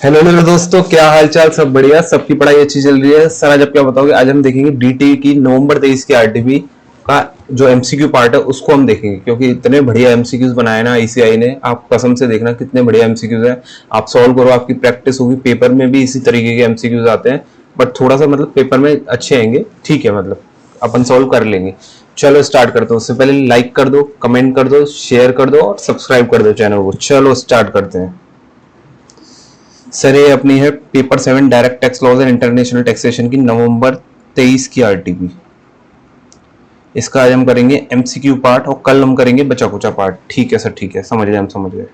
Hello मेरे दोस्तों, क्या हाल चाल? सब बढ़िया, सबकी पढ़ाई अच्छी चल रही है। सर आज आप क्या बताओगे? आज हम देखेंगे डीटी की नवंबर 23 की आरटीबी का जो एमसीक्यू पार्ट है उसको हम देखेंगे, क्योंकि इतने बढ़िया एमसीक्यूज बनाए ना आईसीआई ने। आप कसम से देखना कितने बढ़िया एमसीक्यूज है। आप सॉल्व करो, आपकी प्रैक्टिस होगी। पेपर में भी इसी तरीके के एमसीक्यूज आते हैं, बट थोड़ा सा मतलब पेपर में अच्छे आएंगे, ठीक है, मतलब अपन सॉल्व कर लेंगे। चलो स्टार्ट करते हैं। उससे पहले लाइक कर दो, कमेंट कर दो, शेयर कर दो और सब्सक्राइब कर दो चैनल को। चलो स्टार्ट करते हैं। सर ये अपनी है paper 7 direct tax laws and international taxation की नवंबर 23 की आरटीपी। इसका आज हम करेंगे एमसीक्यू पार्ट और कल हम करेंगे बचा कुचा पार्ट। ठीक है सर, ठीक है, समझ गए, हम समझ गए।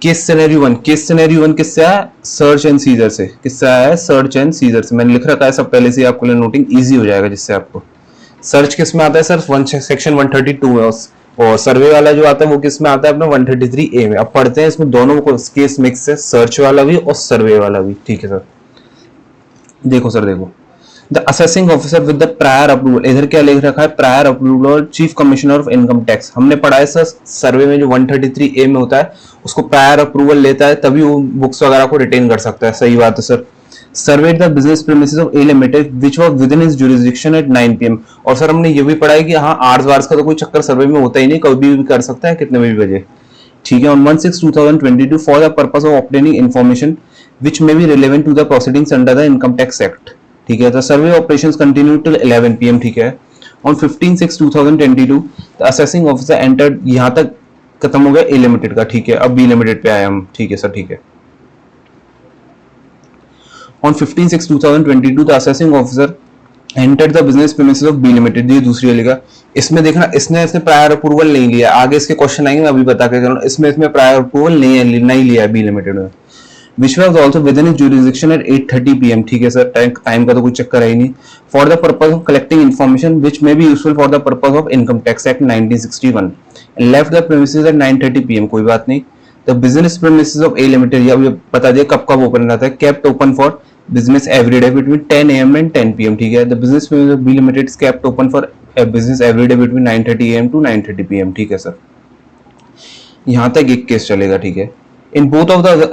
केस सिनेरियो वन किससे आया? सर्च एंड सीजर से। किससे आया है? सर्च एंड सीजर से। मैंने लिख रखा है सब पहले से, आपके लिए नोटिंग इजी हो जाएगा जिससे आपको। सर्च किस में आता है सर? सेक्शन 132 में। और सर्वे वाला जो आता है वो किस में आता है? अपना 133A में। अब पढ़ते हैं इसमें दोनों को, केस मिक्स है, सर्च वाला भी और सर्वे वाला भी। ठीक है सर, देखो सर, देखो। The assessing officer with the prior approval, इधर क्या लिख रखा है? Prior approval chief commissioner of income tax. हमने पढ़ा है सर सर्वे में जो 133A में होता है उसको प्रायर अप्रूवल लेता है, तभी वो बुक्स वगैरह को रिटेन कर सकता है। सही बात है sir. Survey the business premises of A limited which was within his jurisdiction at 9 PM। और सर हमने ये भी पढ़ा है कि हाँ, आर्स वार्स का तो कोई चक्कर सर्वे में होता ही नहीं, कभी भी कर सकता है, कितने भी बजे। ठीक है। On 1/6/2022 for the purpose of obtaining information which may be relevant to the proceedings under the income tax act. ठीक है। The survey operations continue till 11 PM। ठीक है। On 15/6/2022 the assessing officer entered, यहां तक खत्म हो गया ए लिमिटेड का। ठीक है। अब बी लिमिटेड पे आए हम। ठीक है सर, ठीक है। On 15/6/2022 the assessing officer entered the business premises of B limited. ये दूसरी वाली का। इसमें देखना, इसने प्रायर अप्रूवल नहीं लिया। आगे इसके क्वेश्चन आएंगे, मैं अभी बता के चलूं। इसमें प्रायर अप्रूवल नहीं लिया है बी लिमिटेड में। Which was also within jurisdiction at 8:30 PM। ठीक है सर, टाइम का तो कोई चक्कर है ही नहीं। For the purpose of collecting information which may be useful for the purpose of income tax act 1961 and left the premises at 9:30 PM। कोई बात नहीं। The business premises of A limited, ये बता दिया कब कब ओपन रहता है। Kept open for business every day between 10 AM and 10 PM। ठीक है। The business premises of B Limited is kept open for a business every day between 9:30 AM to 9:30 PM। ठीक है सर, यहाँ तक एक केस चलेगा। ठीक है। In both of the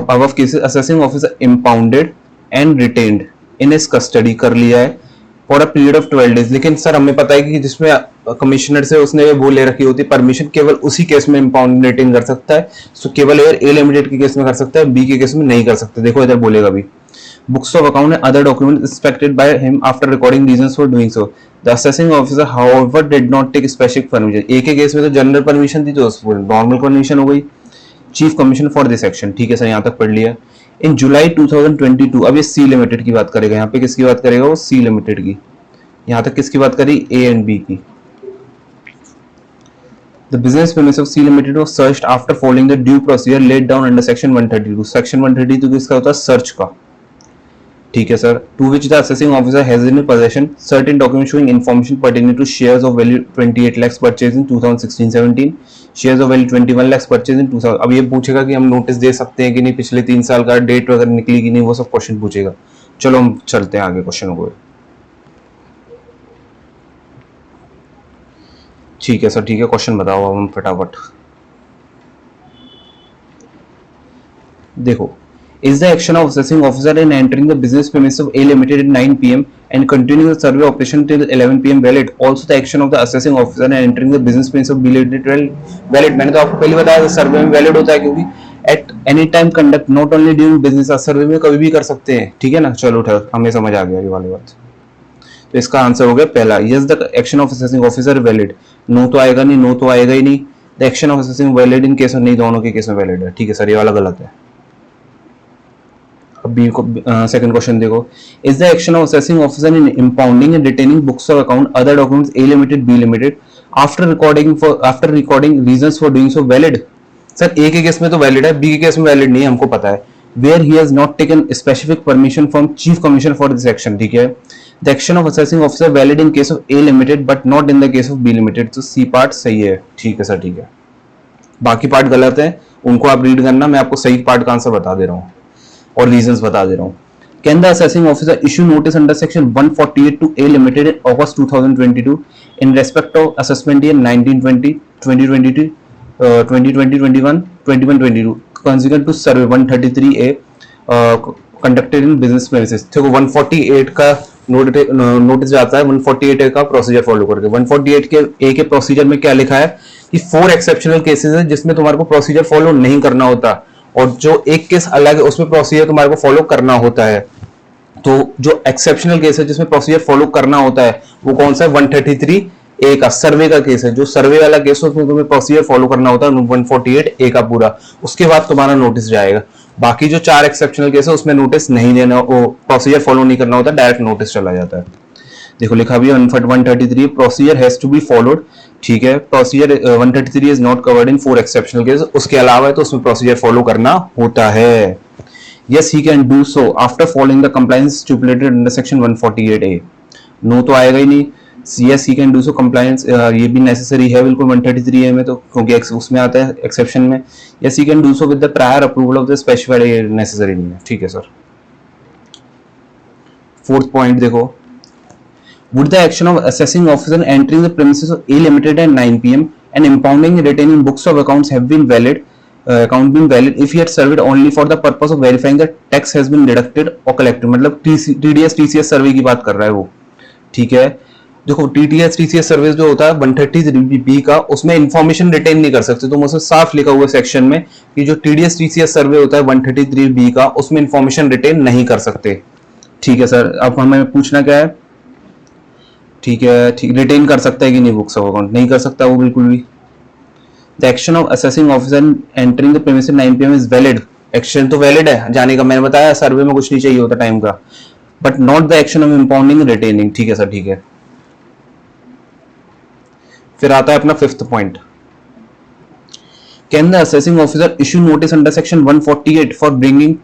above cases assessing officer impounded and retained in his custody कर लिया है for a period of 12 days। लेकिन सर हमें पता है कि जिसमें कमिश्नर से उसने वो ले रखी होती परमिशन, केवल उसी केस में इम्पाउंड रिटेन कर सकता है। सो केवल ए लिमिटेड के केस में कर सकता है, बी के केस में नहीं कर सकता। देखो इधर बोलेगा भी books of account and other documents inspected by him after recording reasons for doing so. The assessing officer, however, did not take specific permission। एक ही केस में तो जनरल परमिशन थी, तो नॉर्मल परमिशन हो गई। Chief commissioner for this action. ठीक है sir, यहाँ तक पढ़ लिया। इन जुलाई 2022, अब ये सी लिमिटेड की बात करेगा। यहाँ पे किसकी बात करेगा? वो सी लिमिटेड की। यहाँ तक किसकी बात करी? ए एंड बी की। The business premise of C Limited was searched after following the due procedure laid down under section 132। Section 132 किसका होता है? सर्च का। ठीक है sir. To which the assessing officer has in possession certain document showing information pertaining to shares of value 28 lakhs purchase in 2016-17, shares of value 21 lakhs purchase in 2000। अब ये पूछेगा कि हम नोटिस दे सकते हैं कि नहीं, पिछले 3 साल का डेट वगैरह निकली कि नहीं, वो सब क्वेश्चन पूछेगा। चलो हम चलते हैं आगे क्वेश्चन को। ठीक है सर, ठीक है। क्वेश्चन बताओ अब हम फटाफट। देखो, is the action of assessing officer in entering the business premises of A Limited at 9 PM and continuing the survey operation till 11 PM valid? Also the action of the assessing officer in entering the business premises of B Limited valid। मैंने तो आपको पहले बताया था सर्वे में valid होता है, क्योंकि at any time conduct not only during business, सर्वे में कभी भी कर सकते हैं। ठीक है ना। चलो उठा, हमें समझ आ गया ये वाली बात। तो इसका आंसर हो गया पहला, yes the action of assessing officer valid. No तो आएगा नहीं, नो तो आएगा ही नहीं। The action of assessing valid in case, नहीं, दोनों के केस में वैलिड है। ठीक है सर, ये वाला गलत है। अब बी को सेकंड क्वेश्चन देखो। Is the action of assessing officer in impounding and retaining books of account other documents A limited B limited after recording reasons for doing so valid? Sir A के case में तो valid है, B के case में valid नहीं है, हमको पता है। Where he has not taken specific permission from chief commissioner for this action. ठीक है। The action of assessing officer valid in case of A limited but not in the case of B limited. तो C part सही है। ठीक है sir, ठीक है। बाकी पार्ट गलत है, उनको आप रीड करना, मैं आपको सही पार्ट का आंसर बता दे रहा हूँ और रीजंस बता दे रहा हूँ। Can the assessing officer issue notice under section 148 to A Limited in August 2022 in respect of assessment year 1920, 2022, 2020, 21, 21, 22? Consequent to survey 133A conducted in business premises. देखो 148 का नोटिस जाता है 148A का प्रोसीजर फॉलो करके। 148 के ए के प्रोसीजर में क्या लिखा है कि 4 एक्सेप्शनल केसेस है जिसमें तुम्हारे को प्रोसीजर फॉलो नहीं करना होता, और जो एक केस अलग है उसमें प्रोसीजर तुम्हारे को फॉलो करना होता है। तो जो एक्सेप्शनल केस है जिसमें प्रोसीजर फॉलो करना होता है वो कौन सा है? 133A का सर्वे का केस है। जो सर्वे वाला केस है उसमें तुम्हें प्रोसीजर फॉलो करना होता है 148A का पूरा, उसके बाद तुम्हारा नोटिस जाएगा। बाकी जो 4 एक्सेप्शनल केस है उसमें नोटिस नहीं देना, वो प्रोसीजर फॉलो नहीं करना होता, डायरेक्ट नोटिस चला जाता है। देखो लिखा भी है 133 procedure has to be followed, ठीक है। Procedure 133 is not covered in 4 exceptional case, उसके अलावा है तो उसमें प्रोसीजर फॉलो करना होता है। Yes, he can do so after following the compliance stipulated under section 148A. No तो आएगा ही नहीं। Yes, he can do so compliance ये भी necessary है बिल्कुल 133A में, तो क्योंकि उसमें आता है exception में। Yes, he can do so with the prior approval of the specified necessary नहीं है, ठीक है सर। 4th point देखो, would the action of assessing officer entering the premises of A Limited at 9 PM and impounding and retaining books of accounts have been valid account being valid if he had served only for the purpose of verifying that tax has been deducted or collected। मतलब TDS TCS सर्वे की बात कर रहा है वो, ठीक है। देखो TDS TCS सर्वे जो होता है 133B का, उसमें इंफॉर्मेशन रिटेन नहीं कर सकते। तो मुझसे साफ लिखा हुआ सेक्शन में कि जो TDS TCS सर्वे होता है 133B का, उसमें इंफॉर्मेशन रिटेन नहीं कर सकते, ठीक है सर। अब हमें पूछना क्या है, ठीक है, ठीक, रिटेन कर सकता है कि नहीं बुक्स ऑफ अकाउंट? नहीं कर सकता वो बिल्कुल भी। The action of assessing officer entering the premises 9 PM is valid। Action तो वैलिड है जाने का, मैंने बताया सर्वे में कुछ नहीं चाहिए होता टाइम का, but not the action of impounding retaining, ठीक है सर, ठीक है। फिर आता है अपना 5th point, can the assessing officer issue notice under section 148 for bringing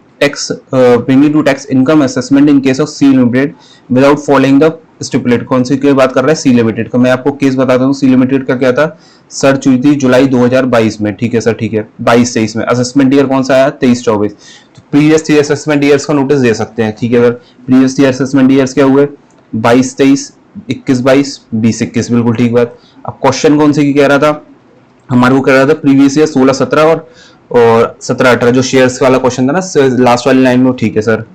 to tax income assessment in case of C limited without following the stipulate. कौन सी की बात कर रहा है? सी लिमिटेड का। मैं आपको केस बताता हूँ। सी लिमिटेड का क्या था, सर्च हुई थी जुलाई 2022 में, ठीक है सर, ठीक है। 22-23 में असेसमेंट ईयर कौन सा आया? 23-24। तो प्रीवियस ईयर असेसमेंट ईयर्स का नोटिस दे सकते हैं, ठीक है sir. Previous year assessment years क्या हुए? 22-23, 21-22, 20-21, बिल्कुल ठीक बात। अब क्वेश्चन कौन से की कह रहा था? हमारे को कह रहा था प्रीवियस ईयर 16-17 और 17-18, जो शेयर्स वाला क्वेश्चन था ना लास्ट वाली लाइन में, ठीक है सर।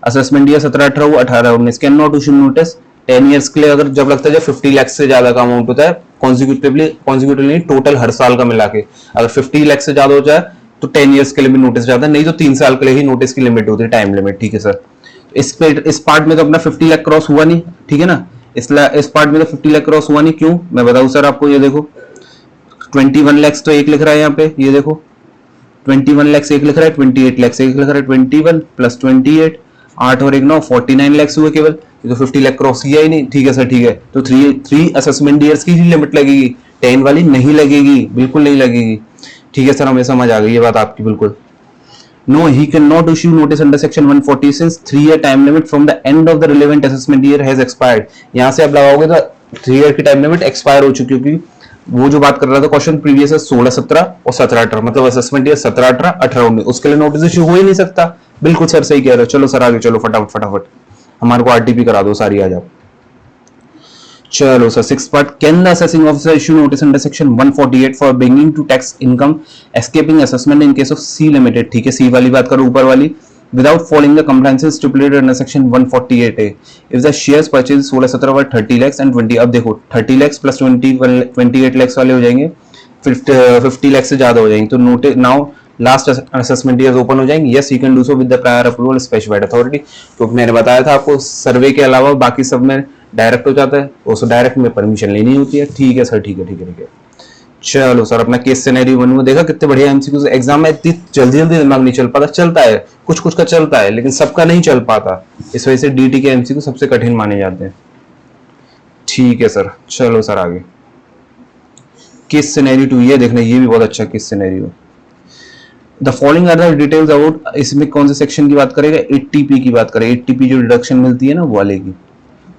असेसमेंट ईयर 17-18 वो 18-19 can not issue notice 10 years के लिए, अगर जब लगता है जब 50 लाख से ज्यादा का अमाउंट होता है कॉन्जिक्यूटिवली टोटल हर साल का मिला के, अगर 50 लाख से ज्यादा हो जाए तो 10 ईयर्स के लिए भी नोटिस जाता है, नहीं तो 3 साल के लिए ही नोटिस की लिमिट होती है, टाइम लिमिट, ठीक है सर। इस पार्ट में तो अपना 50 लाख क्रॉस हुआ नहीं, ठीक है ना। इस पार्ट में तो 50 लाख क्रॉस हुआ नहीं, क्यों मैं बताऊं सर आपको। ये देखो 21 लाख तो एक लिख रहा है यहाँ पे, ये देखो 21 लाख एक लिख रहा है, 28 लाख एक लिख रहा है, 21 प्लस 28, 8 और 1 9, 49 लाख हुए केवल। ये तो 50 लाख क्रॉस किया ही नहीं, ठीक है सर, ठीक है। तो 3 असेसमेंट ईयर्स की ही लिमिट लगेगी, 10 वाली नहीं लगेगी, बिल्कुल नहीं लगेगी, ठीक है सर। हमें समझ आ गई ये बात आपकी बिल्कुल। No, he cannot issue notice under section 140 since 3-year time limit from the end of the relevant assessment year has expired। यहाँ से आप लगाओगे तो 3 ईयर की टाइम लिमिट एक्सपायर हो चुकी, क्योंकि वो जो बात कर रहा था क्वेश्चन प्रीवियस है 16-17 और 17-18, मतलब असेसमेंट ईयर 17-18, 18-19, उसके लिए नोटिस इशू हो ही नहीं सकता। बिल्कुल सर सही कह रहे हो। चलो सर आगे चलो, फटाफट फटाफट हमारे को आरटीपी करा दो सारी, आ जाओ। चलो sir 6th part, can the assessing officer issue notice under section 148 for bringing to tax income escaping assessment in case of C limited, ठीक है। सी वाली बात करो ऊपर वाली, without following the compliances stipulated under section 148A if the shares purchased 16-17 were 30 lakhs and 20। अब देखो 30 lakhs plus 28 lakhs वाले हो जाएंगे, 50 lakhs से ज्यादा हो जाएंगे, तो notice now last assessment years open हो जाएंगे। Yes he can do so with the prior approval specified authority. तो मैंने बताया था आपको सर्वे के अलावा बाकी सब में डायरेक्ट हो जाता है, उसको डायरेक्ट में परमिशन लेनी होती है, ठीक है सर, ठीक है, ठीक है, ठीक है। चलो सर अपना केस सिनेरियो वन में देखा कितने बढ़िया एमसीक्यूज। एग्जाम में इतनी जल्दी जल्दी दिमाग नहीं चल पाता, चलता है कुछ कुछ का चलता है, लेकिन सबका नहीं चल पाता, इस वजह से डीटी के एमसीक्यू सबसे कठिन माने जाते हैं, ठीक है सर। चलो सर आगे केस सिनेरियो 2, ये देखना, ये भी बहुत अच्छा case scenario. The following are the details about, इसमें कौन से सेक्शन की बात करेगा? 80P की बात करेगा। 80P जो डिडक्शन मिलती है ना वो वाले की,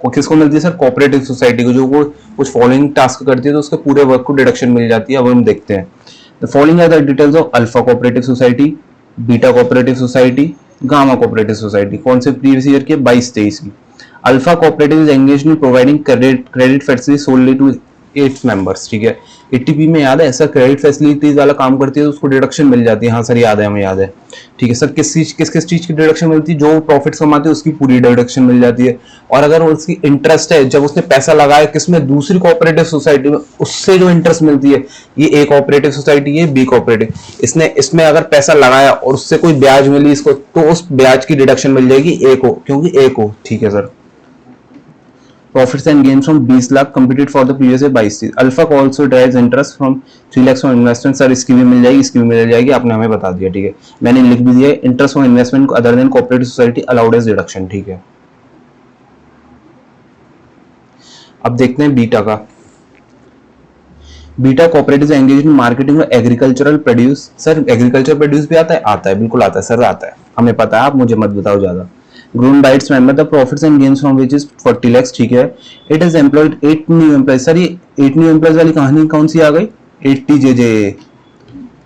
किसको मिलती है सर? कोऑपरेटिव सोसाइटी को, जो वो कुछ फॉलोइंग टास्क करती है तो उसके पूरे वर्क को डिडक्शन मिल जाती है। अब हम देखते हैं। The following are the details of alpha cooperative society, beta cooperative society, gamma cooperative society. कौन से प्रीवियस ईयर के? 22-23 की। Alpha cooperative is engaged in providing credit facility solely to 8 members, ठीक है। एटीपी में याद है ऐसा क्रेडिट फैसिलिटीज वाला काम करती है तो उसको डिडक्शन मिल जाती है। हाँ सर याद है, हमें याद है, ठीक है सर। किस चीज की डिडक्शन मिलती है? जो प्रॉफिट्स कमाते हैं उसकी पूरी डिडक्शन मिल जाती है। और अगर उसकी इंटरेस्ट है, जब उसने पैसा लगाया किसमें, दूसरी कोऑपरेटिव सोसाइटी में, उससे जो इंटरेस्ट मिलती है, ये ए कोऑपरेटिव सोसाइटी है, बी कोऑपरेटिव, इसने इसमें अगर पैसा लगाया और उससे कोई ब्याज मिली इसको, तो उस ब्याज की डिडक्शन मिल जाएगी ए को, क्योंकि ए को, ठीक है sir. Profits and gains from 20 lakh computed for the previous year 22 थी। अल्फा को also derives interest from 3 lakhs from investment। Sir इसकी भी मिल जाएगी, इसकी भी मिल जाएगी, आपने हमें बता दिया, ठीक है। मैंने लिख भी दिया interest from investment other than cooperative society allowed as deduction, ठीक है। अब देखते हैं बीटा का। Beta cooperative engage in marketing of agricultural produce. Sir agriculture produce भी आता है? आता है, बिल्कुल आता है सर, आता है, हमें पता है, आप मुझे मत बताओ ज्यादा। Grown by its member the profits and gains from which is 40 lakhs, ठीक है। It is employed 8 new employees. Sir ये 8 न्यू एम्प्लॉयज वाली कहानी कौन सी आ गई? 80JJ,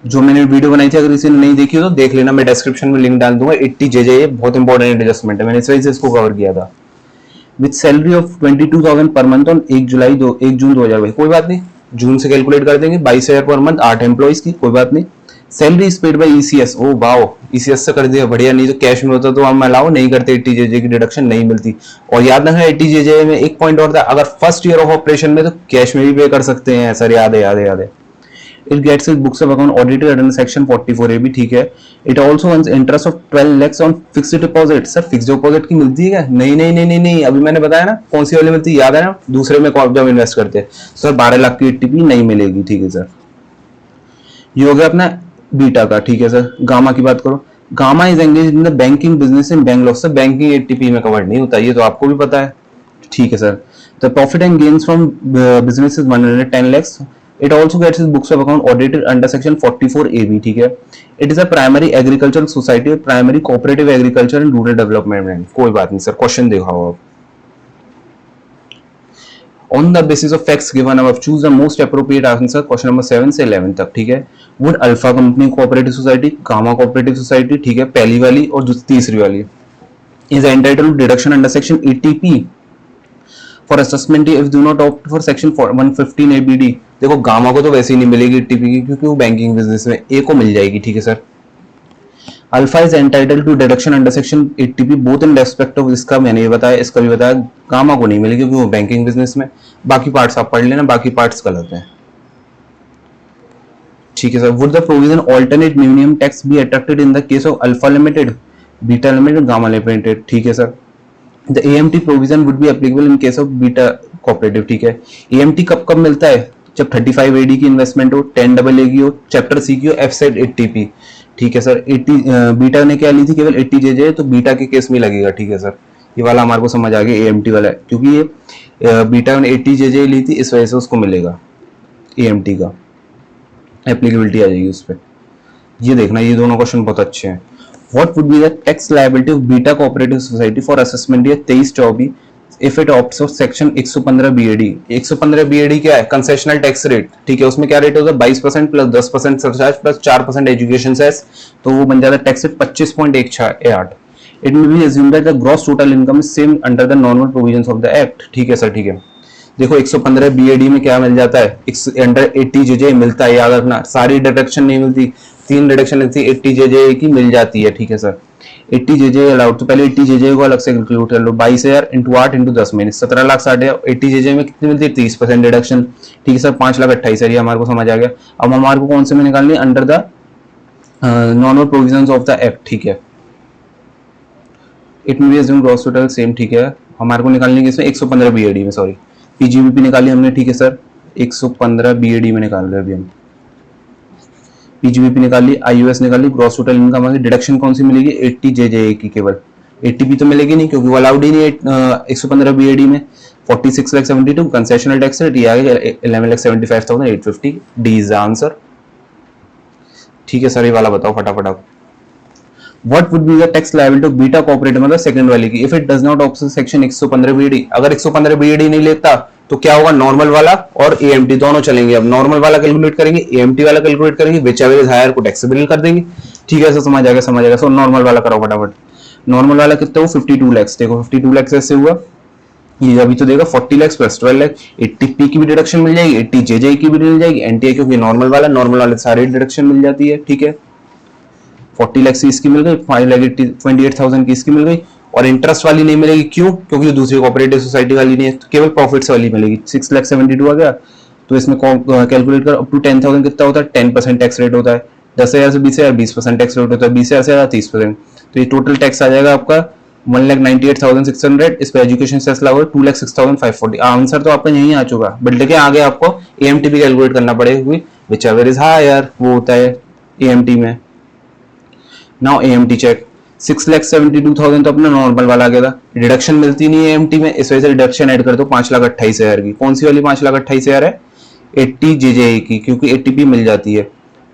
जो मैंने वीडियो बनाई थी, अगर किसी ने नहीं देखी हो तो देख लेना, मैं डिस्क्रिप्शन में लिंक डाल दूंगा। 80JJ बहुत इंपॉर्टेंट एडजस्टमेंट है, मैंने इस वजह से इसको कवर किया था। With salary of 22,000 per month on 1 जून 2022। कोई बात नहीं, जून से कैलकुलेट कर देंगे, 22,000 पर मंथ, 8 एम्प्लॉइज की, कोई बात नहीं। Salary is paid by ECS. Oh wow, ECS से कर दिया, बढ़िया। नहीं तो कैश में होता तो हम अलाउ नहीं करते, 80JJ की डिडक्शन नहीं मिलती। और याद रखना 80JJ में एक पॉइंट और था, अगर फर्स्ट ईयर ऑफ ऑपरेशन में तो कैश में भी पे कर सकते हैं सर, याद है, याद है, याद है। It gets its books of account audited under section 44A भी, ठीक है। It also earns interest of 12 lakhs on fixed deposit। Sir fix deposit की मिलती है क्या? नहीं नहीं नहीं नहीं नहीं, अभी मैंने बताया ना कौन सी वाली मिलती है, याद है ना, दूसरे में जब इन्वेस्ट करते हैं। सर 12 लाख की एटीपी नहीं मिलेगी, ठीक है सर। ये हो गया अपना बीटा का, ठीक है सर। गामा की बात करो। Gamma is engage in the banking business in Bangalore. Sir banking ATP में कवर नहीं होता, ये तो आपको भी पता है, ठीक है sir. The profit and gains from business is 110 lakhs। It also gets its books of account audited under section 44AB, ठीक है। It is a primary agricultural society, primary cooperative agriculture and rural development bank. कोई बात नहीं sir, question दिखाओ आप। On the basis of facts given above, choose the most appropriate answer, question number 7 से 11 तक, ठीक है। Would alpha company cooperative society, gamma cooperative society, ठीक है, पहली वाली, और जो तीसरी वाली is entitled to deduction under section 80P for assessment if do not opt for section 115 ABD। देखो गामा को तो वैसे ही नहीं मिलेगी टीपी की, क्योंकि वो बैंकिंग बिजनेस में, ए को मिल जाएगी, ठीक है sir. Alpha is entitled to deduction under section 80P both in respect of, इसका मैंने ये बताया, इसका भी बताया। गामा को नहीं मिलेगी क्योंकि वो बैंकिंग बिजनेस में। बाकी पार्ट्स आप पढ़ लेना, बाकी पार्ट्स गलत हैं, ठीक है sir. Would the provision alternate minimum tax be attracted in the case of alpha limited, beta limited, gamma limited, ठीक है sir. The AMT provision would be applicable in case of beta cooperative, ठीक है। AMT कब कब मिलता है? जब 35 AD की इन्वेस्टमेंट हो, 10 AA की हो, चैप्टर सी की हो, FSET 80P, ठीक है सर। 80 बीटा ने क्या ली थी? केवल 80JJ, तो बीटा के केस में लगेगा, ठीक है सर। ये वाला हमारे को समझ आ गया, AMT वाला है, क्योंकि ये बीटा ने 80JJ ली थी, इस वजह से उसको मिलेगा, AMT का एप्लीकेबिलिटी आ जाएगी उस पर। ये देखना, ये दोनों क्वेश्चन बहुत अच्छे हैं। What would be the tax liability of Beta Cooperative Society for assessment year 23-24 if it opts for section 115 BAD? 115 BAD क्या है? कंसेशनल टैक्स रेट, ठीक है। उसमें क्या रेट होता है? 22% plus 10% surcharge plus 4% education cess, तो वो बन जाता है tax rate 25.168। It may be assumed that the gross total income is same under the normal provisions of the act, ठीक है सर, ठीक है। देखो 115 BAD में क्या मिल जाता है? अंडर 80JJ मिलता है, याद रखना। सारी डिडक्शन नहीं मिलती, 3 डिडक्शन लगती है, 80JJ की मिल जाती है, ठीक है सर। 80JJ अलाउड, तो पहले 80JJ को अलग से कैलकुलेट कर लो। 22,000 इंटू 8 इंटू 10 महीने, 17,60,000। 80JJ में कितनी मिलती है? 30% डिडक्शन, ठीक है सर। 5,28,000, ये हमारे को समझ आ गया। अब हमारे को कौन से में निकालनी है? Under the normal provisions of the act, ठीक है। इट में भी अज्यूम ग्रॉस टोटल सेम, ठीक है। हमारे को निकालनी है इसमें 115 BAD में, सॉरी PGBP निकाली हमने, ठीक है सर। 115 BAD में निकाल रहे अभी हम, PGBP निकाल ली, IUS निकाल ली, ग्रॉस टोटल इनकम आ गई। डिडक्शन कौन सी मिलेगी? 80JJ की केवल, 80P तो मिलेगी नहीं क्योंकि वो अलाउड ही नहीं है 115 BAD में। 46,72 कंसेशनल टैक्स रेट, ये आ गया 11,75,850। डी इज द आंसर, ठीक है सर। ये वाला बताओ फटाफट आप। What would be the tax liability of Beta Cooperative, मतलब सेकंड वाली की, if it does not opt section 115 BAD? अगर 115 BAD नहीं लेता तो क्या होगा? नॉर्मल वाला और AMT दोनों चलेंगे। अब नॉर्मल वाला कैलकुलेट करेंगे, AMT वाला कैलकुलेट करेंगे, whichever is higher को टैक्सेबल कर देंगे, ठीक है सर। समझ आ गया, समझ आ गया। सो नॉर्मल वाला करो फटाफट। नॉर्मल वाला कितना हो? 52 lakhs। देखो 52 lakhs ऐसे हुआ, ये अभी तो देगा 40 लाख प्लस 12 लाख, 80 की भी डिडक्शन मिल जाएगी, 80 जेजे की भी मिल जाएगी, एनटीआई क्योंकि नॉर्मल वाले सारे डिडक्शन मिल जाती है, ठीक है। 40 लाख की इसकी मिल गई, 5 लाख 28,000 की इसकी मिल गई, और इंटरेस्ट वाली नहीं मिलेगी, क्यों? क्योंकि दूसरी कोऑपरेटिव सोसाइटी वाली नहीं है, तो केवल प्रॉफिट्स वाली मिलेगी। 6,72,000 आ गया, तो इसमें कैलकुलेट कर, अप टू 10,000 कितना होता है? 10% टैक्स रेट होता है। 10,000 से 20,000 20% टैक्स रेट होता है, 20,000 से ज़्यादा 30%। तो ये टोटल टैक्स आ जाएगा आपका 1,98,600। इस पर एजुकेशन सेस लागू 2,06,540। आंसर तो आपका यही आ चुका, बट लेकिन आगे आपको एएमटी भी कैलकुलेट करना पड़ेगा, विच एवर इज हायर, वो होता है एएमटी में। नाउ एएमटी चेक, 6,72,000 तो अपना नॉर्मल वाला आ गया था, डिडक्शन मिलती नहीं है एएमटी में, इस वजह से डिडक्शन ऐड कर दो 5,28,000 की। कौन सी वाली 5,28,000 है? 80 जेजेए की, क्योंकि 80 मिल जाती है।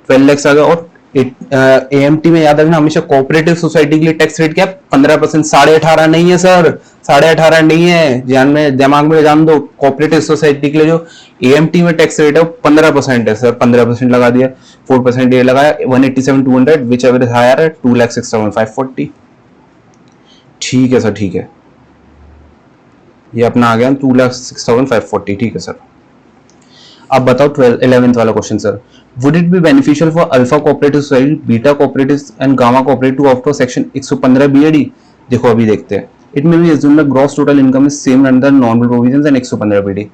12 लाख आ गया। और एएमटी में याद रखना हमेशा कोऑपरेटिव सोसाइटी के लिए टैक्स रेट क्या है? 15%। 18.5 नहीं है सर, 18.5 नहीं है, ध्यान में दिमाग में जान दो। कोऑपरेटिव सोसाइटी के लिए जो एएमटी में टैक्स रेट है वो 15% है सर, 15% लगा दिया, 4% ये लगाया, 187,200 विच एवर इज हायर है 2,06,540। ठीक है सर, ठीक है, ये अपना आ गया 2,06,540, ठीक है सर। अब बताओ 11th वाला question sir, would it be beneficial for alpha cooperative society, beta cooperative and gamma cooperative to opt for section 115 BAD? देखो अभी देखते हैं। It may be assumed the gross total income is same under normal provisions and 115 BD.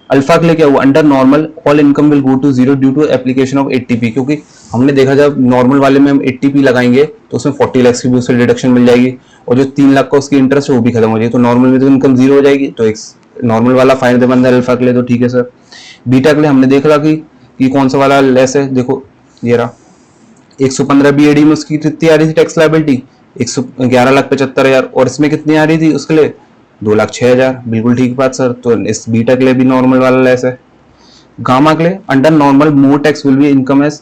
Alpha के लिए क्या हुआ? Under normal all income will go to zero due to application of 80p, क्योंकि हमने देखा जब नॉर्मल वाले में हम 80p लगाएंगे तो उसमें 40 लाख की भी उससे डिडक्शन मिल जाएगी, और जो 3 लाख का उसकी इंटरेस्ट है वो भी खत्म हो जाएगी, तो नॉर्मल में तो इनकम जीरो हो जाएगी। तो एक नॉर्मल वाला फायदेमंद है अल्फा के लिए, तो ठीक है सर। बीटा के लिए हमने देखा कि कौन सा वाला लेस है, देखो ये रहा 115 बीएडी में उसकी कितनी आ रही थी टैक्स लायबिलिटी? 11,75,000, और इसमें कितनी आ रही थी उसके लिए? 2,06,000। बिल्कुल ठीक बात सर, तो इस बीटा के लिए भी नॉर्मल वाला लेस है। गामा के लिए under normal more tax will be income as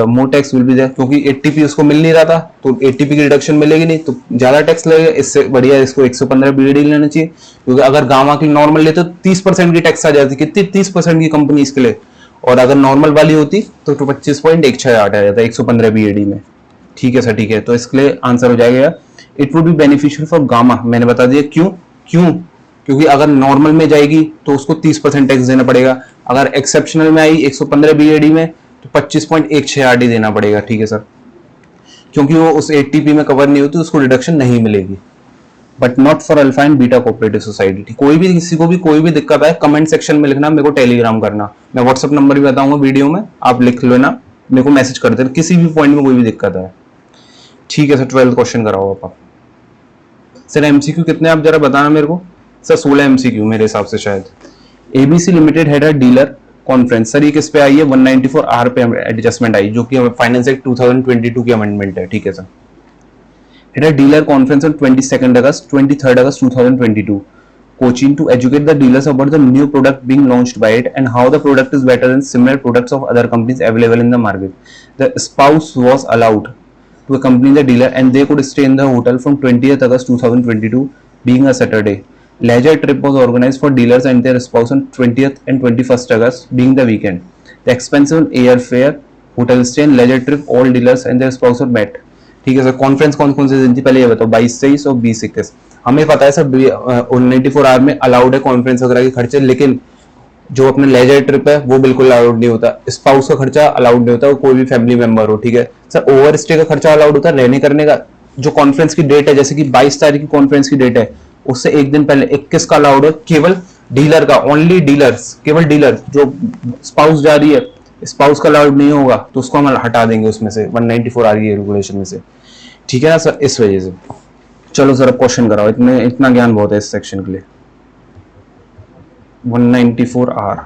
more tax will be there, क्योंकि 80p उसको मिल नहीं रहा था, तो 80p की रिडक्शन मिलेगी नहीं, तो ज्यादा टैक्स लगेगा। इससे बढ़िया इसको 115 बीएडी लेना चाहिए, क्योंकि अगर गामा की नॉर्मल लेते तो 30% की टैक्स आ जाती, कितनी? 30% की कंपनी इसके लिए, और अगर नॉर्मल वाली होती तो 25.168 आ जाता 115 बीएडी में। ठीक है सर, ठीक है, तो इसके लिए आंसर हो जाएगा it would be beneficial for gamma. मैंने बता दिया क्यों, क्योंकि अगर नॉर्मल में जाएगी तो उसको 30% टैक्स देना पड़ेगा, अगर एक्सेप्शनल में आई 115 बीएडी में तो 25.168 ही देना पड़ेगा। ठीक है सर, क्योंकि वो उस 80p में कवर नहीं होती, उसको डिडक्शन नहीं मिलेगी। But not for alpha and beta cooperative society. कोई भी किसी को भी कोई भी दिक्कत आए कमेंट सेक्शन में लिखना, मेरे को टेलीग्राम करना, मैं व्हाट्सअप नंबर भी बताऊंगा वीडियो में, आप लिख लेना, मेरे को मैसेज कर देना किसी भी पॉइंट में कोई भी दिक्कत है। ठीक है सर, 12th क्वेश्चन कराओ आप। सर एमसीक्यू कितने आप जरा बताना मेरे को। सर 16 एमसीक्यू मेरे हिसाब से शायद। एबीसी लिमिटेड हेड अ डीलर कॉन्फ्रेंस, सर ये किस पे आई है? 194R पे एडजस्टमेंट आई, जो कि फाइनेंस एक्ट 2022 की अमेंडमेंट है। ठीक है sir. At a dealer conference on 22nd August, 23rd August 2022, Cochin, to educate the dealers about the new product being launched by it and how the product is better than similar products of other companies available in the market. The spouse was allowed to accompany the dealer and they could stay in the hotel from 20th August 2022, being a Saturday. Leisure trip was organized for dealers and their spouse on 20th and 21st August, being the weekend. The expenses on airfare, hotel stay and leisure trip, all dealers and their spouse were met. ठीक है sir. Conference कौन कौन से दिन थी पहले ये बताओ? 22-23 और 20-21। हमें पता है सर 194R में अलाउड है कॉन्फ्रेंस वगैरह के खर्चे, लेकिन जो अपने लेजर ट्रिप है वो बिल्कुल अलाउड नहीं होता। स्पाउस का खर्चा अलाउड नहीं होता, कोई भी फैमिली मेंबर हो। ठीक है सर। ओवर स्टे का खर्चा अलाउड होता है, रहने करने का। जो कॉन्फ्रेंस की डेट है, जैसे कि 22 तारीख की कॉन्फ्रेंस की डेट है, उससे एक दिन पहले 21 का अलाउड है केवल डीलर का, ओनली डीलर्स, केवल डीलर। जो स्पाउस जा रही है, स्पाउस का अलाउड नहीं होगा तो उसको हम हटा देंगे उसमें से 194R की रेगुलेशन में से। ठीक है ना सर, इस वजह से। चलो सर अब क्वेश्चन कराओ, इतना ज्ञान बहुत है इस सेक्शन के लिए। 194R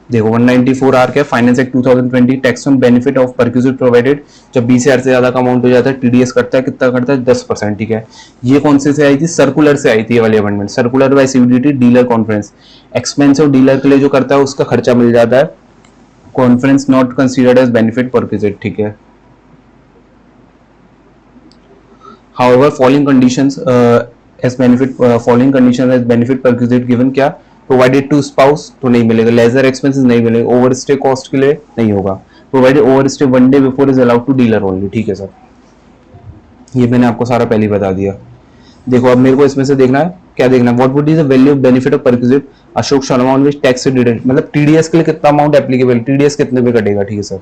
देखो, 194R क्या? Finance act 2020, tax on benefit of perquisite provided. जब 20,000 से ज्यादा का अमाउंट हो जाता है, टीडीएस करता है, कितना करता है? 10%। ठीक है, ये कौन से आई थी? सर्कुलर से आई थी ये वाली amendment, circular by CBDT dealer conference. Expense of dealer के लिए जो करता है उसका खर्चा मिल जाता है। Conference not considered as benefit perquisite. ठीक है। However, following conditions as benefit perquisite given क्या? Provided to spouse तो नहीं मिलेगा, leisure expenses नहीं मिलेगा, overstay cost के लिए नहीं होगा। Provided overstay 1 day before is allowed to dealer only। ठीक है सर, ये मैंने आपको सारा पहले ही बता दिया। देखो अब मेरे को इसमें से देखना है, क्या देखना है, what would be the value of benefit of perquisite Ashok Sharma on which tax deduct, मतलब टीडीएस के लिए कितना अमाउंट एप्लीकेबल, टीडीएस कितने पे कटेगा, ठीक है सर।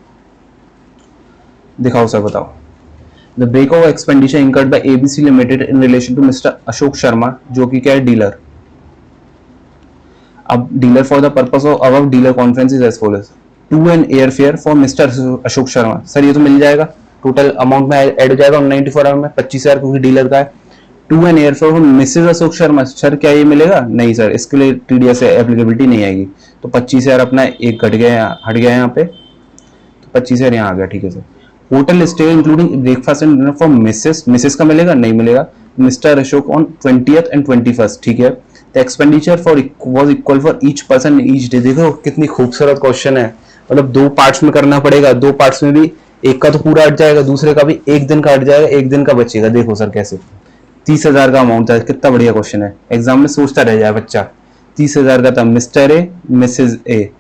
दिखाओ सर, बताओ। The break of expenditure incurred by ABC limited in relation to mister Ashok Sharma, जो कि क्या है, डीलर। अब dealer for the purpose of above dealer conference is as follows, to an air fare for mister Ashok Sharma. Sir ये तो मिल जाएगा, total amount में add हो जाएगा 194 में 25,000 क्योंकि डीलर का है। To an air fare for Mrs Ashok Sharma, sir क्या ये मिलेगा, नहीं सर, इसके लिए टीडीएस एप्लीकेबिलिटी नहीं आएगी। तो 25,000 अपना एक घट गया, हट गया यहाँ पे, तो 25,000 यहाँ आ गया, ठीक है sir. Hotel stay including breakfast and dinner for Mrs का मिलेगा, नहीं मिलेगा, mister Ashok on 20th and 21st, ठीक है। The expenditure for was equal for each person each day. देखो कितनी खूबसूरत क्वेश्चन है, मतलब दो पार्ट्स में करना पड़ेगा, दो पार्ट्स में भी एक का तो पूरा हट जाएगा, दूसरे का भी एक दिन का हट जाएगा, एक दिन का बचेगा। देखो सर कैसे, 30,000 का अमाउंट था, कितना बढ़िया क्वेश्चन है, एग्जाम में सोचता रह जाए बच्चा। 30,000 का था, मिस्टर ए मिसेज ए,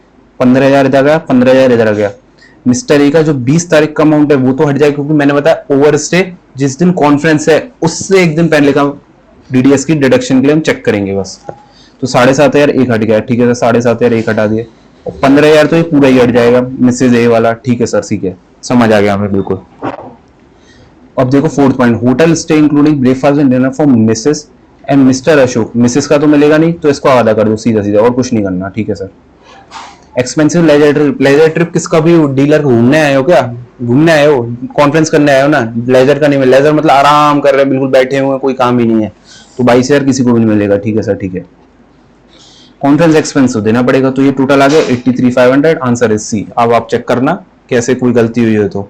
15,000 इधर गया, 15,000 इधर गया। मिस्टर ए का जो 20 तारीख का अमाउंट है वो तो हट जाएगा, क्योंकि मैंने बताया ओवर स्टे जिस दिन कॉन्फ्रेंस है उससे एक दिन पहले का डीडीएस की डिडक्शन के लिए हम चेक करेंगे बस। तो 7,500 एक हट गया, ठीक है सर, 7,500 एक हटा दिए, और 15,000 तो ये पूरा ही हट जाएगा मिसेज ए वाला, ठीक है सर, ठीक है, समझ आ गया हमें बिल्कुल। अब देखो fourth point, hotel stay including breakfast and dinner for Mrs and mister Ashok. Mrs का तो मिलेगा नहीं, तो इसको आधा कर दो सीधा सीधा, और कुछ नहीं करना, ठीक है sir. Expensive leisure trip, leisure trip किसका भी, डीलर घूमने आए हो क्या, घूमने आए हो, कॉन्फ्रेंस करने आए हो ना, लेजर का नहीं मिलेगा, लेजर मतलब आराम कर रहे हैं, बिल्कुल बैठे हुए, कोई काम ही नहीं है, तो 22,000 किसी को भी नहीं मिलेगा, ठीक है सर, ठीक है। कॉन्फ्रेंस एक्सपेंस तो देना पड़ेगा, तो ये टोटल आ गया 83,500, आंसर इज सी। अब आप चेक करना कैसे कोई गलती हुई है तो।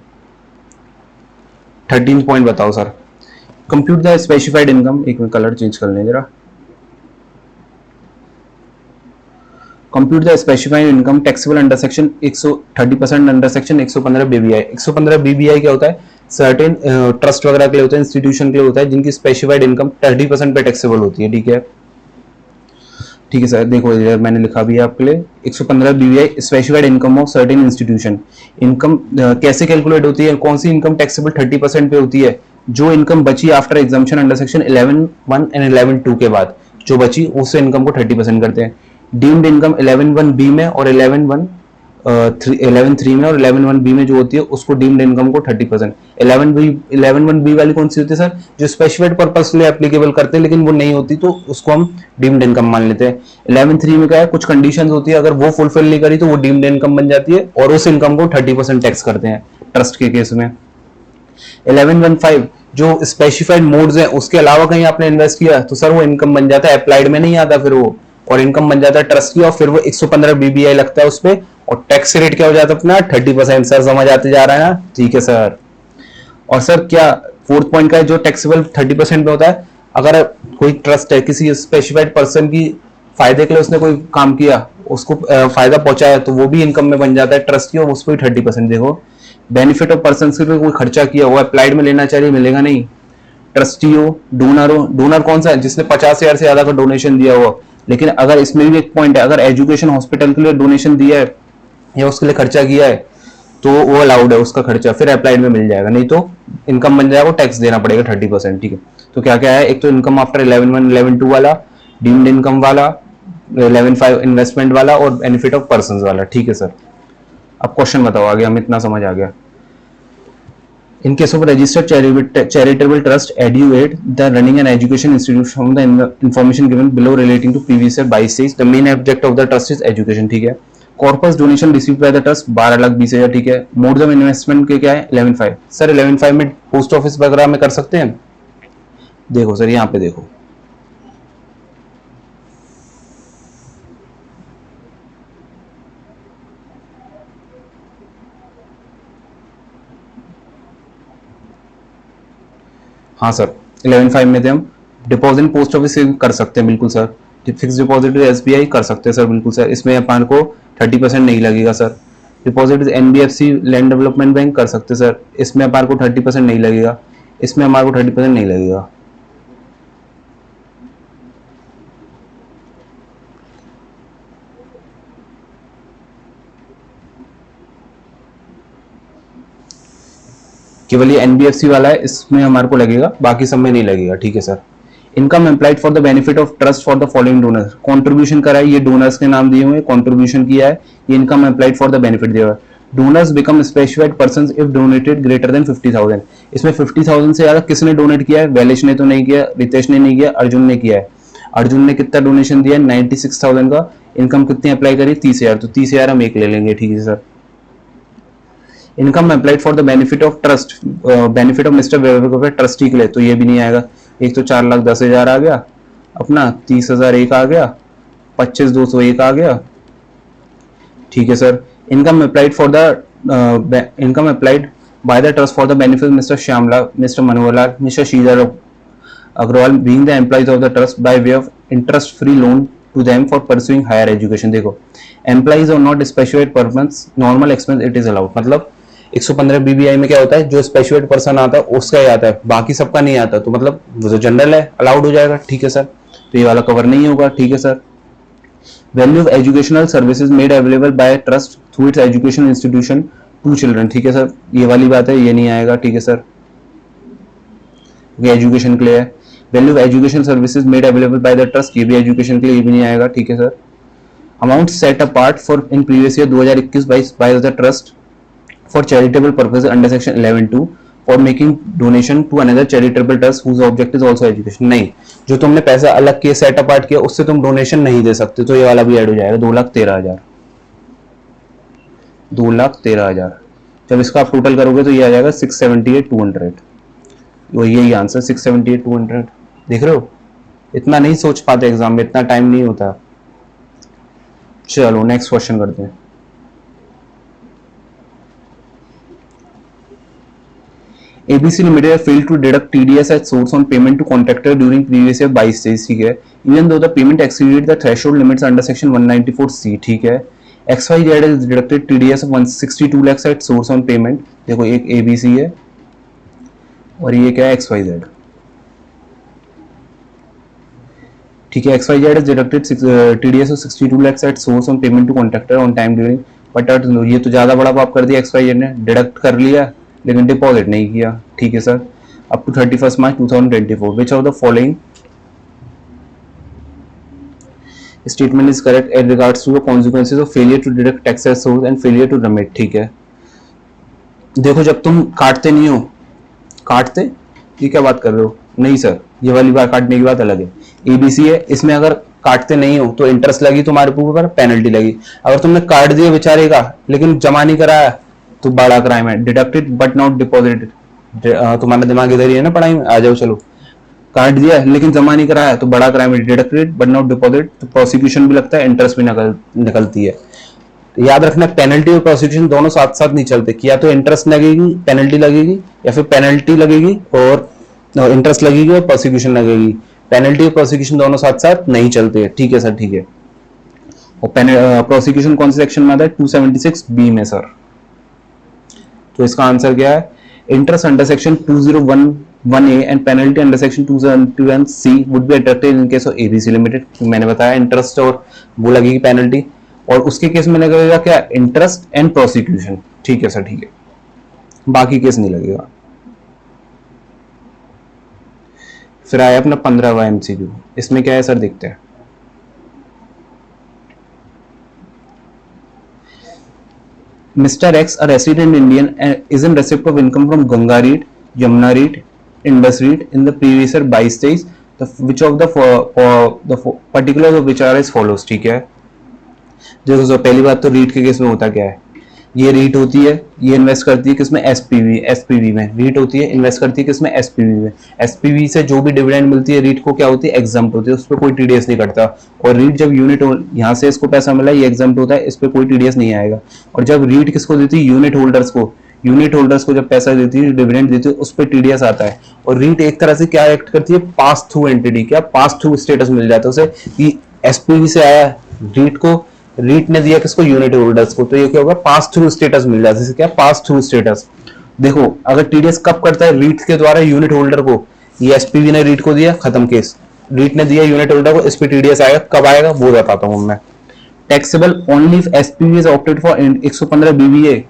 13 पॉइंट बताओ sir, compute the specified income, एक में कलर चेंज कर लें जरा। Compute the specified income taxable under section 130% under section 115 BBI. 115 BBI क्या होता है, सर्टेन ट्रस्ट वगैरह के लिए होता है, इंस्टीट्यूशन के लिए होता है, जिनकी स्पेसिफाइड इनकम 30% पे टैक्सेबल होती है, ठीक है, ठीक है सर। देखो इधर मैंने लिखा भी है आपके लिए, 115 BBI specified income of certain institution. Income कैसे कैलकुलेट होती है, कौन सी इनकम टैक्सेबल 30% पे होती है, जो इनकम बची after exemption under section 11(1) and 11(2) के बाद जो बची उससे इनकम को 30% करते हैं। डीम्ड इनकम 11(1) में और 11(3) में और 11(1) में जो होती है उसको डीम्ड इनकम को 30%। 11(1) वाली कौन सी होती है सर, जो स्पेसिफाइड पर्पस के लिए एप्लीकेबल करते हैं लेकिन वो नहीं होती तो उसको हम डीम्ड इनकम मान लेते हैं। 11(3) में क्या है, कुछ कंडीशंस होती है, अगर वो फुलफिल नहीं करी तो वो डीम्ड इनकम बन जाती है और उस इनकम को 30% टैक्स करते हैं ट्रस्ट के केस में। 11(1)(5) जो स्पेसिफाइड मोड्स हैं उसके अलावा कहीं आपने इन्वेस्ट किया तो सर वो इनकम बन जाता है, अप्लाइड में नहीं आता फिर वो, और इनकम बन जाता है ट्रस्ट की, और फिर वो 115 बीबीआई लगता है उसपे, और टैक्स रेट क्या हो जाता है अपना 30%। सर समझ आते जा रहा है ना, ठीक है सर। और सर क्या फोर्थ पॉइंट का है, जो टैक्सेबल 30% में होता है, अगर कोई ट्रस्ट है किसी स्पेसिफाइड पर्सन की फायदे के लिए उसने कोई काम किया, उसको फायदा पहुंचाया, तो वो भी इनकम में बन जाता है ट्रस्ट की, और उस पर 30%। देखो बेनिफिट ऑफ पर्सन के लिए कोई खर्चा किया वो अप्लाइड में लेना चाहिए, मिलेगा नहीं। ट्रस्टी हो, डोनर हो, डोनर कौन सा है, जिसने 50,000 से ज्यादा का डोनेशन दिया हुआ। लेकिन अगर इसमें भी एक पॉइंट है, अगर एजुकेशन हॉस्पिटल के लिए डोनेशन दिया है या उसके लिए खर्चा किया है तो वो अलाउड है, उसका खर्चा फिर अप्लाइड में मिल जाएगा, नहीं तो इनकम बन जाएगा, टैक्स देना पड़ेगा 30%, ठीक है। तो क्या क्या है, एक तो इनकम आफ्टर 11(1) 11(2) वाला, डीम्ड इनकम वाला, 11(5) इन्वेस्टमेंट वाला, और बेनिफिट ऑफ पर्सन वाला, ठीक है सर। अब क्वेश्चन बताओ आगे, हम इतना समझ आ गया। In case of a registered charitable trust, eduate the running an education institution from the information given below relating to previous year 22, the main object of the trust is education, ठीक है। Corpus donation receive by the trust 12,20,000, ठीक है। Modes of investment के क्या है, 11(5). Sir 11(5) में post office वगैरह में कर सकते हैं। देखो सर यहाँ पे देखो, हाँ सर 11(5) में थे हम। डिपॉजिट पोस्ट ऑफिस से कर सकते हैं, बिल्कुल सर। फिक्स डिपॉजिट एसबीआई कर सकते हैं सर, बिल्कुल सर, इसमें अपन को 30% नहीं लगेगा sir. Deposit NBFC land development bank कर सकते हैं सर, इसमें अपन को 30% नहीं लगेगा, इसमें हमारे को 30% नहीं लगेगा। केवल ये एनबीएफसी वाला है, इसमें हमारे को लगेगा, बाकी सब में नहीं लगेगा, ठीक है sir. Income employed for the benefit of trust for the following donors, contribution करा है, ये डोनर्स के नाम दिए हुए, कॉन्ट्रीब्यूशन किया है, ये income employed for the benefit दिया हुआ है। Donors become specified persons if donated greater than 50,000, इसमें 50,000 से ज्यादा किसने डोनेट किया है? वैलेश ने तो नहीं किया, रितेश ने नहीं किया, अर्जुन ने किया है। अर्जुन ने कितना डोनेशन दिया है? 96,000 का। इनकम कितनी अप्लाई करी? 30,000, तो 30,000 हम एक ले लेंगे, ठीक है sir. Income applied for the benefit of trust, benefit of mister weber trustee के लिए, तो ये भी नहीं आएगा। एक तो 4,10,000 आ गया अपना, 30,000 एक आ गया, 25,200 एक आ गया, ठीक है sir. Income applied for the income applied by the trust for the benefit mister Shyamala, mister Manoharlal, mister Shridhar Agarwal being the employees of the trust by way of interest free loan to them for pursuing higher education. देखो, employees और not specified purpose normal expense it is allowed, मतलब 115 BBI में क्या होता है, जो specified person आता है उसका ही आता है, बाकी सबका नहीं आता, तो मतलब वो जो जनरल है अलाउड हो जाएगा, ठीक है सर। तो ये वाला कवर नहीं होगा, ठीक है sir. Value of educational services made available by trust through its education institution to children, ठीक है सर, ये वाली बात है, ये नहीं आएगा, ठीक है सर, ये एजुकेशन के लिए है। Value of education services made available bye the trust, ये भी एजुकेशन के लिए, ये भी नहीं आएगा, ठीक है sir. Amount set apart for in previous year 2021-22 bye the trust for charitable purposes under section 11(2) for making donation to another charitable trust whose object is also education। नहीं, जो तुमने पैसा अलग किया, सेट अपार्ट किया, उससे तुम डोनेशन नहीं दे सकते, तो ये वाला भी ऐड हो जाएगा। 2,13,000, 2,13,000, जब इसका आप टोटल करोगे तो ये आ जाएगा 678,200, वो यही आंसर 678,200। देख रहे हो, इतना नहीं सोच पाते एग्जाम में, इतना टाइम नहीं होता। चलो नेक्स्ट क्वेश्चन करते हैं। ABC Limited failed to deduct TDS as source on payment to contractor during previous year 22 days, ठीक है, even though the payment exceeded the threshold limits under section 194C, ठीक है। XYZ has deducted TDS of 162 lakhs at source on payment, देखो एक ABC है और ये क्या है XYZ, ठीक है। XYZ has deducted TDS of 62 lakhs at source on payment to contractor on time during, but ये तो ज्यादा बड़ा पाप कर दिया XYZ ने, डिडक्ट कर लिया लेकिन डिपॉजिट नहीं किया, ठीक है sir. Up to 31 March 2024 which of the following statement is correct as regards to the consequences of failure to deduct tax as source and failure to remit, ठीक है। देखो, जब तुम काटते नहीं हो, काटते, ये क्या बात कर रहे हो? नहीं सर, ये वाली बात काटने की बात अलग है। एबीसी है, इसमें अगर काटते नहीं हो तो इंटरेस्ट लगी तुम्हारे ऊपर, पेनल्टी लगी। अगर तुमने काट दिया बेचारे का लेकिन जमा नहीं कराया तो बड़ा क्राइम है। डिडक्टेड बट नॉट डिपॉजिटेड, तुम्हारा दिमाग इधर ही है ना पढ़ाई में, आ जाओ चलो। काट दिया लेकिन जमा नहीं कराया तो बड़ा क्राइम है। डिडक्टेड बट नॉट डिपॉजिट, तो प्रोसिक्यूशन भी लगता है, इंटरेस्ट भी निकलती है। याद रखना, पेनल्टी और प्रोसिक्यूशन दोनों साथ साथ नहीं चलते, कि या तो इंटरेस्ट लगेगी पेनल्टी लगेगी, या फिर पेनल्टी लगेगी और इंटरेस्ट लगेगी और प्रोसिक्यूशन लगेगी। पेनल्टी और प्रोसिक्यूशन दोनों साथ साथ नहीं चलते, ठीक है सर, ठीक है। और प्रोसिक्यूशन कौन से सेक्शन में आता है? 276B में सर। तो इसका आंसर क्या है? Interest under section 2011A and penalty under section 271C would be attracted in case of ABC limited. मैंने बताया इंटरेस्ट और वो लगेगी पेनल्टी, और उसके केस में लगेगा क्या? इंटरेस्ट एंड प्रोसिक्यूशन, ठीक है सर, ठीक है, बाकी केस नहीं लगेगा। फिर आया अपना 15वां एमसीक्यू, इसमें क्या है सर, देखते हैं। Mr. X, a resident Indian, is in receipt of income from Ganga Reed, Yamuna Reed, Indus Reed in the previous year 22 days. Which of the particulars of which are as follows, ठीक है। देखो, पहली बात तो रीट के case में होता क्या है, ये रीट होती है, ये इन्वेस्ट करती है किसमें? एसपीवी में। रीट होती है, इन्वेस्ट करती है किसमें? एसपीवी में। एसपीवी से जो भी डिविडेंड मिलती है रीट को क्या होती है? एग्जम्प्ट होती है, उस पर कोई टीडीएस नहीं कटता। और रीट जब यूनिट यहाँ से इसको पैसा मिला, ये एग्जम्प्ट होता है, इस पर कोई टीडीएस नहीं आएगा। और जब रीट किसको देती है? यूनिट होल्डर्स को। यूनिट होल्डर्स को जब पैसा देती है, डिविडेंड देती है, उस पर टीडीएस आता है। और रीट एक तरह से क्या एक्ट करती है? पास थ्रू एंटिटी, क्या पास थ्रू स्टेटस मिल जाता है उसे, कि एसपीवी से आया रीट को, रीट ने दिया किसको? यूनिट होल्डर्स को, तो ये क्या होगा? पास थ्रू स्टेटस मिल जाता है। क्या? Pass through status. देखो, अगर टीडीएस कब करता है? रीट के द्वारा यूनिट होल्डर को। ये एसपीवी ने रीट को दिया, खत्म केस। रीट ने दिया यूनिट होल्डर को, इस पे टीडीएस आएगा। कब आएगा वो बताता हूं मैं। Taxable only if SPV is opted for 115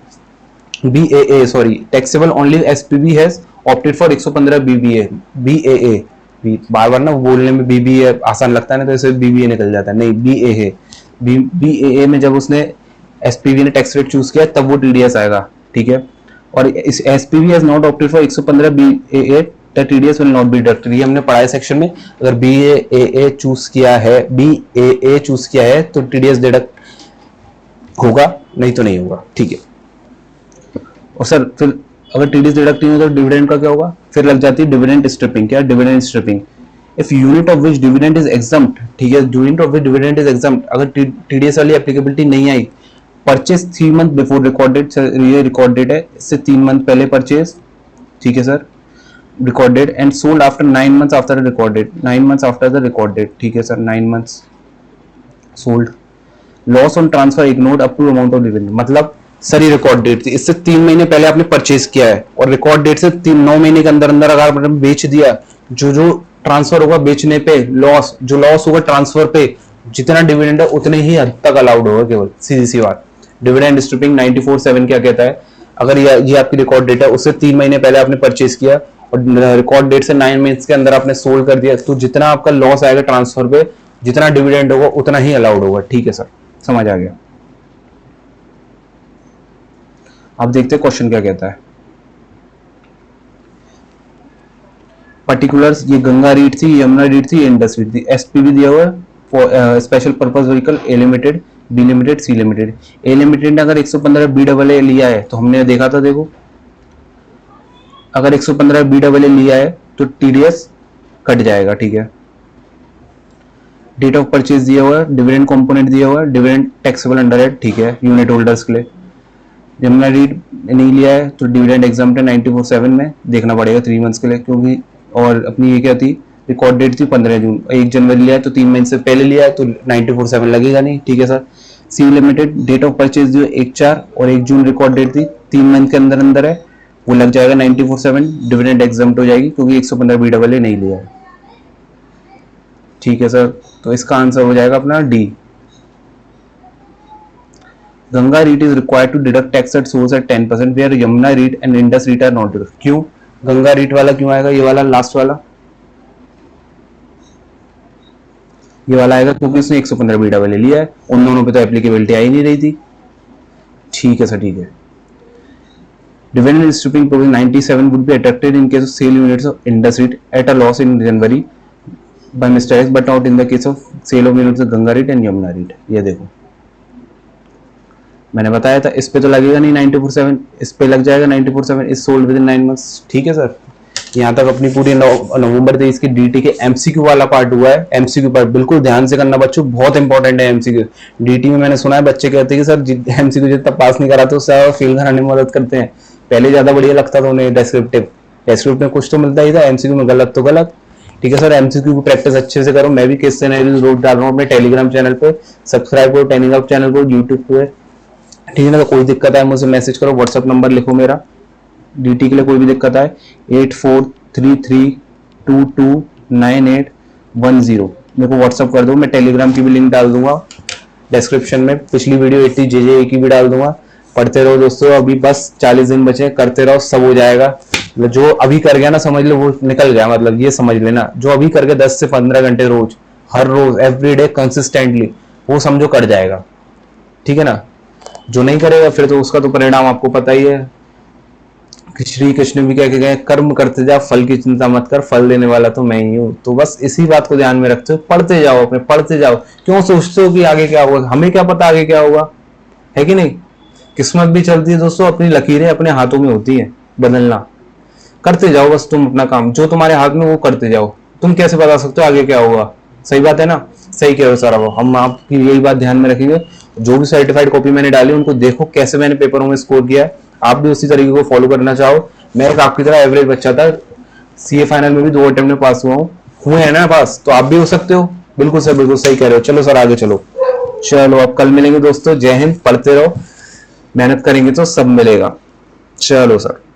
BAA, sorry, taxable only SPV has opted for 115 BAA। बार बार ना बोलने में BBA आसान लगता है ना, तो इसे BBA निकल जाता है, नहीं BA है। BAA में जब उसने SPV ने टैक्स रेट चूज किया तब वो TDS आएगा, ठीक है। और इस SPV has not opted for 115 BAA the TDS will not be deducted, ये हमने पढ़ा है सेक्शन में। अगर BAA चूज किया है, BAA चूज किया है तो TDS डिडक्ट होगा, नहीं तो नहीं होगा, ठीक है। और सर फिर अगर TDS डिडक्ट नहीं होगा तो डिविडेंड का क्या होगा, फिर लग जाती है डिविडेंड स्ट्रिपिंग। क्या dividend stripping? If unit of which dividend is exempt, ठीक है, unit of which dividend is exempt, अगर TDS वाली एप्लीकेबिलिटी नहीं आई, परचेज 3 मंथ बिफोर रिकॉर्डेड, ये रिकॉर्डेड है, इससे 3 मंथ पहले परचेज, ठीक है sir, recorded and sold after 9 months after the recorded, 9 months after the recorded, ठीक है sir, 9 months sold, loss on transfer ignored up to amount of dividend, मतलब sir ये रिकॉर्ड डेट थी, इससे 3 महीने पहले आपने परचेज किया है और रिकॉर्ड डेट से 9 महीने के अंदर अंदर अगर आपने बेच दिया, जो ट्रांसफर होगा बेचने पे लॉस, जो लॉस होगा ट्रांसफर पे, जितना डिविडेंड है उतने ही हद तक अलाउड होगा, केवल सीधी सी बात। डिविडेंड स्ट्रिपिंग 94(7) क्या कहता है, अगर ये आपकी रिकॉर्ड डेट है, उससे 3 महीने पहले आपने परचेज किया और रिकॉर्ड डेट से 9 मंथ्स के अंदर आपने सोल्ड कर दिया, तो जितना आपका लॉस आएगा ट्रांसफर पे, जितना डिविडेंड होगा उतना ही अलाउड होगा, ठीक है सर, समझ आ गया। आप देखते हैं क्वेश्चन क्या कहता है। पर्टिकुलर्स, ये गंगा रीट थी, यमुना रीट थी, इंडस रीट थी। SPV दिया हुआ है for special purpose vehicle, A limited, B limited, C limited. A limited ने अगर 115 BAA लिया है तो हमने देखा था, देखो अगर 115 BAA लिया है तो TDS कट जाएगा, ठीक है। डेट ऑफ परचेज दिया हुआ है, डिविडेंड कंपोनेंट दिया हुआ है, डिविडेंड टैक्सेबल अंडर है, ठीक है, यूनिट होल्डर्स के लिए। यमुना रीट नहीं लिया है तो डिविडेंड एग्जाम्प्ट है 94(7) में, देखना पड़ेगा 3 मंथ्स के लिए, क्योंकि और अपनी ये क्या थी, रिकॉर्ड डेट थी 15 जून, 1 जनवरी लिया है तो 3 महीने से पहले लिया है तो 94(7) लगेगा नहीं, ठीक है sir. C limited date of purchase जो 1/4 और 1 जून रिकॉर्ड डेट थी, 3 मंथ के अंदर अंदर है, वो लग जाएगा 94(7), डिविडेंड एग्जाम्प्ट हो जाएगी क्योंकि 115 BAA नहीं लिया है, ठीक है सर। तो इसका आंसर हो जाएगा अपना D। Ganga REIT is required to deduct tax at source at 10%, where Yamuna REIT and Indus REIT are not deduct. क्यों गंगा रीट वाला क्यों आएगा, ये वाला लास्ट वाला, ये वाला आएगा क्योंकि इसने 115 BAA लिया है, उन दोनों पे तो एप्लीकेबिलिटी आ ही नहीं रही थी, ठीक है सर, ठीक है। Dividend stripping provision 97 would be attracted in case of sale units of Indus REIT at a loss in January by Mr. X, but not in the case of sale of units of Ganga REIT and Yamuna REIT। ये देखो मैंने बताया था, इस पे तो लगेगा नहीं 94(7), इस पे लग जाएगा 94(7), इस सोल्ड विद इन 9 मंथ्स, ठीक है सर। यहाँ तक अपनी पूरी नवंबर 23 की DT के MCQ वाला पार्ट हुआ है। MCQ पार्ट बिल्कुल ध्यान से करना बच्चों, बहुत इंपॉर्टेंट है MCQ। DT में मैंने सुना है बच्चे कहते हैं कि सर MCQ जितना पास नहीं कराते उससे फेल कराने में मदद करते हैं। पहले ज्यादा बढ़िया लगता था उन्हें, डेस्क्रिप्टिव में कुछ तो मिलता ही था, MCQ में गलत तो गलत, ठीक है सर। MCQ की प्रैक्टिस अच्छे से करो। मैं भी केस सिनेरियोज रोज डाल रहा हूँ अपने टेलीग्राम चैनल पे, सब्सक्राइब करो ट्रेनिंग अप चैनल को यूट्यूब पे, ठीक है ना। तो कोई दिक्कत है मुझे मैसेज करो, व्हाट्सएप नंबर लिखो मेरा, DT के लिए कोई भी दिक्कत आए 8433229810 मेरे को व्हाट्सएप कर दो। मैं टेलीग्राम की भी लिंक डाल दूंगा डिस्क्रिप्शन में, पिछली वीडियो 80 JJA की भी डाल दूंगा। पढ़ते रहो दोस्तों, अभी बस 40 दिन बचे, करते रहो, सब हो जाएगा। जो अभी कर गया ना समझ लो वो निकल गया, मतलब ये समझ लेना, जो अभी कर गया 10 से 15 घंटे रोज, हर रोज एवरीडे कंसिस्टेंटली, वो समझो कर जाएगा, ठीक है ना। जो नहीं करेगा फिर तो उसका तो परिणाम आपको पता ही है। श्री कृष्ण भी क्या गए, कर्म करते जाओ, फल की चिंता मत कर, फल देने वाला तो मैं ही हूँ। तो बस इसी बात को ध्यान में रखते हो, पढ़ते जाओ, अपने पढ़ते जाओ। क्यों सोचते हो कि आगे क्या होगा, हमें क्या पता आगे क्या होगा, है कि नहीं। किस्मत भी चलती है दोस्तों, अपनी लकीरें अपने हाथों में होती है, बदलना। करते जाओ बस तुम अपना काम, जो तुम्हारे हाथ में वो करते जाओ। तुम कैसे बता सकते हो आगे क्या होगा, सही बात है ना, सही कह रहे हो सारा। वो हम आपकी यही बात ध्यान में रखेंगे। जो भी सर्टिफाइड कॉपी मैंने डाली उनको देखो कैसे मैंने पेपरों में स्कोर किया है, आप भी उसी तरीके को फॉलो करना चाहो। मैं एक आपकी तरह एवरेज बच्चा था, CA फाइनल में भी 2 अटेम्प्ट में पास हुए हैं ना पास, तो आप भी हो सकते हो। बिल्कुल सर, बिल्कुल सही कह रहे हो। चलो सर आगे चलो, चलो अब कल मिलेंगे दोस्तों। जय हिंद, पढ़ते रहो, मेहनत करेंगे तो सब मिलेगा। चलो सर।